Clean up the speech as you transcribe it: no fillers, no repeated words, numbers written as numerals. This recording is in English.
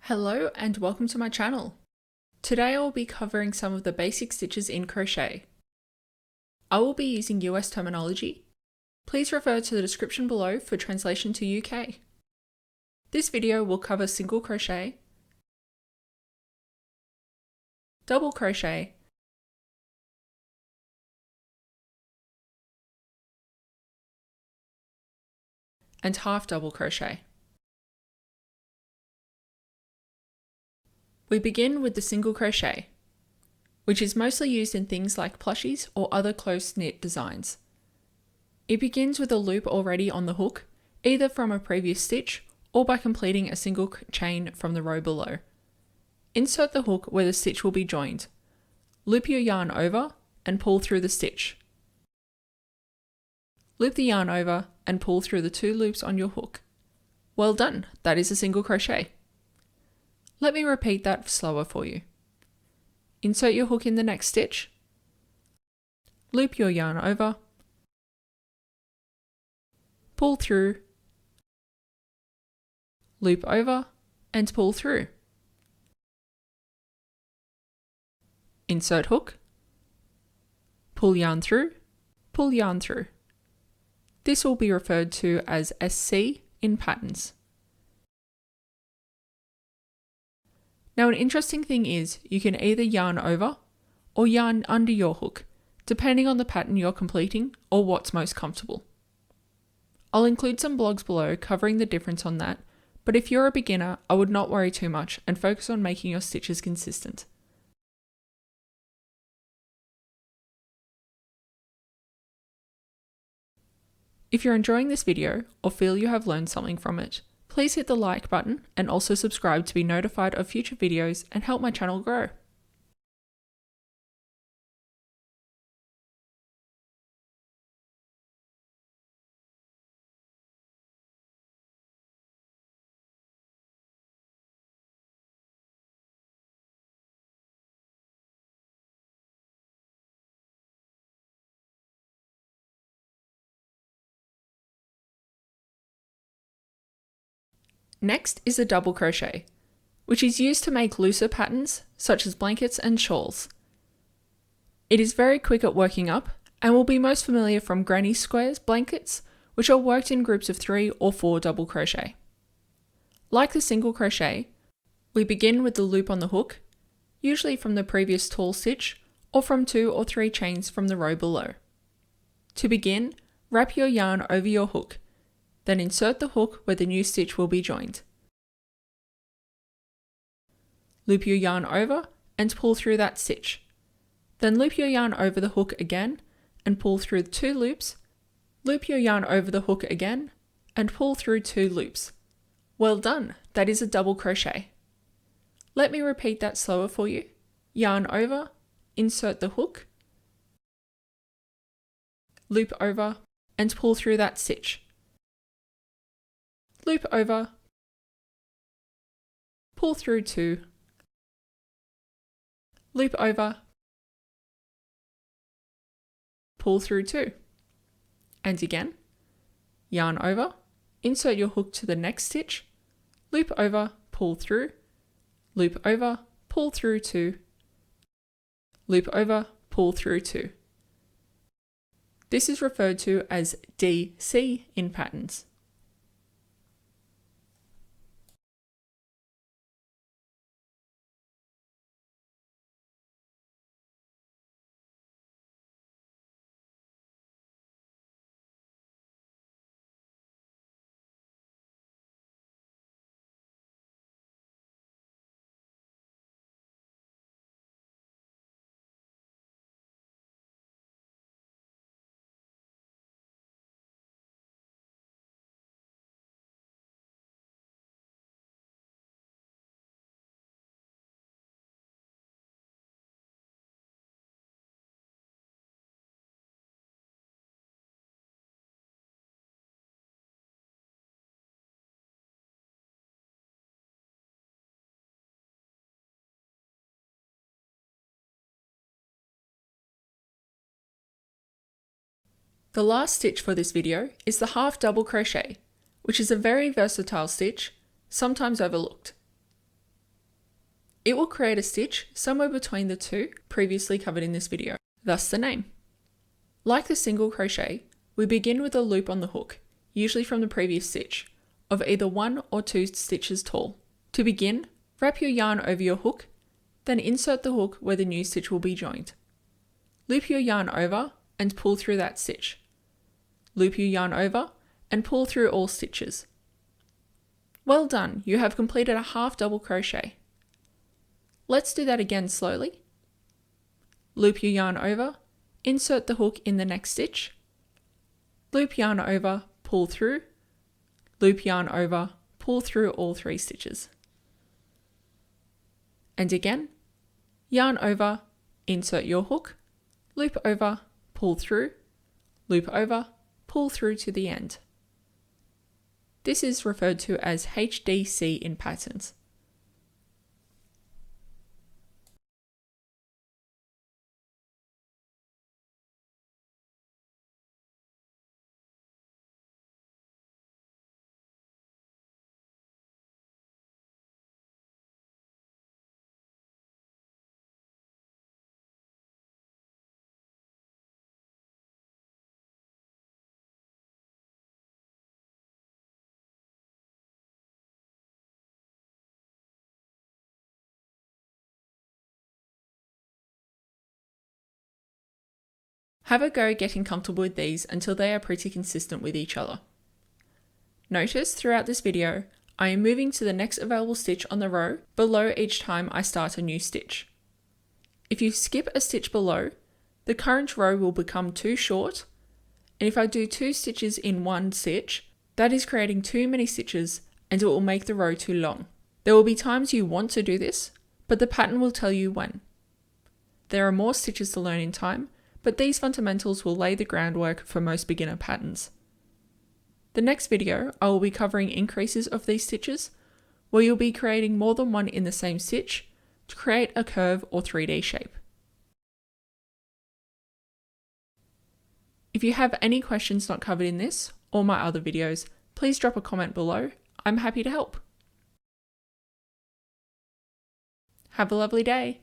Hello and welcome to my channel. Today I will be covering some of the basic stitches in crochet. I will be using US terminology. Please refer to the description below for translation to UK. This video will cover single crochet, double crochet, and half double crochet. We begin with the single crochet, which is mostly used in things like plushies or other close-knit designs. It begins with a loop already on the hook, either from a previous stitch or by completing a single chain from the row below. Insert the hook where the stitch will be joined. Loop your yarn over and pull through the stitch. Loop the yarn over and pull through the 2 loops on your hook. Well done, that is a single crochet. Let me repeat that slower for you. Insert your hook in the next stitch. Loop your yarn over. Pull through. Loop over and pull through. Insert hook. Pull yarn through. Pull yarn through. This will be referred to as SC in patterns. Now an interesting thing is you can either yarn over or yarn under your hook, depending on the pattern you're completing or what's most comfortable. I'll include some blogs below covering the difference on that, but if you're a beginner, I would not worry too much and focus on making your stitches consistent. If you're enjoying this video or feel you have learned something from it, please hit the like button and also subscribe to be notified of future videos and help my channel grow. Next is a double crochet, which is used to make looser patterns such as blankets and shawls. It is very quick at working up and will be most familiar from granny squares blankets, which are worked in groups of 3 or 4 double crochet. Like the single crochet, we begin with the loop on the hook, usually from the previous tall stitch or from 2 or 3 chains from the row below. To begin, wrap your yarn over your hook. Then insert the hook where the new stitch will be joined. Loop your yarn over and pull through that stitch. Then loop your yarn over the hook again and pull through 2 loops. Loop your yarn over the hook again and pull through 2 loops. Well done, that is a double crochet. Let me repeat that slower for you. Yarn over, insert the hook, loop over and pull through that stitch. Loop over, pull through 2, loop over, pull through 2, and again, yarn over, insert your hook to the next stitch, loop over, pull through, loop over, pull through 2, loop over, pull through 2. This is referred to as DC in patterns. The last stitch for this video is the half double crochet, which is a very versatile stitch, sometimes overlooked. It will create a stitch somewhere between the two previously covered in this video, thus the name. Like the single crochet, we begin with a loop on the hook, usually from the previous stitch, of either 1 or 2 stitches tall. To begin, wrap your yarn over your hook, then insert the hook where the new stitch will be joined. Loop your yarn over and pull through that stitch. Loop your yarn over and pull through all stitches. Well done, you have completed a half double crochet. Let's do that again slowly. Loop your yarn over, insert the hook in the next stitch, loop yarn over, pull through, loop yarn over, pull through all 3 stitches. And again, yarn over, insert your hook, loop over, pull through, loop over, pull through to the end. This is referred to as HDC in patterns. Have a go getting comfortable with these until they are pretty consistent with each other. Notice throughout this video, I am moving to the next available stitch on the row below each time I start a new stitch. If you skip a stitch below, the current row will become too short, and if I do 2 stitches in one stitch, that is creating too many stitches and it will make the row too long. There will be times you want to do this, but the pattern will tell you when. There are more stitches to learn in time, but these fundamentals will lay the groundwork for most beginner patterns. The next video, I will be covering increases of these stitches, where you'll be creating more than one in the same stitch to create a curve or 3D shape. If you have any questions not covered in this or my other videos, please drop a comment below. I'm happy to help. Have a lovely day.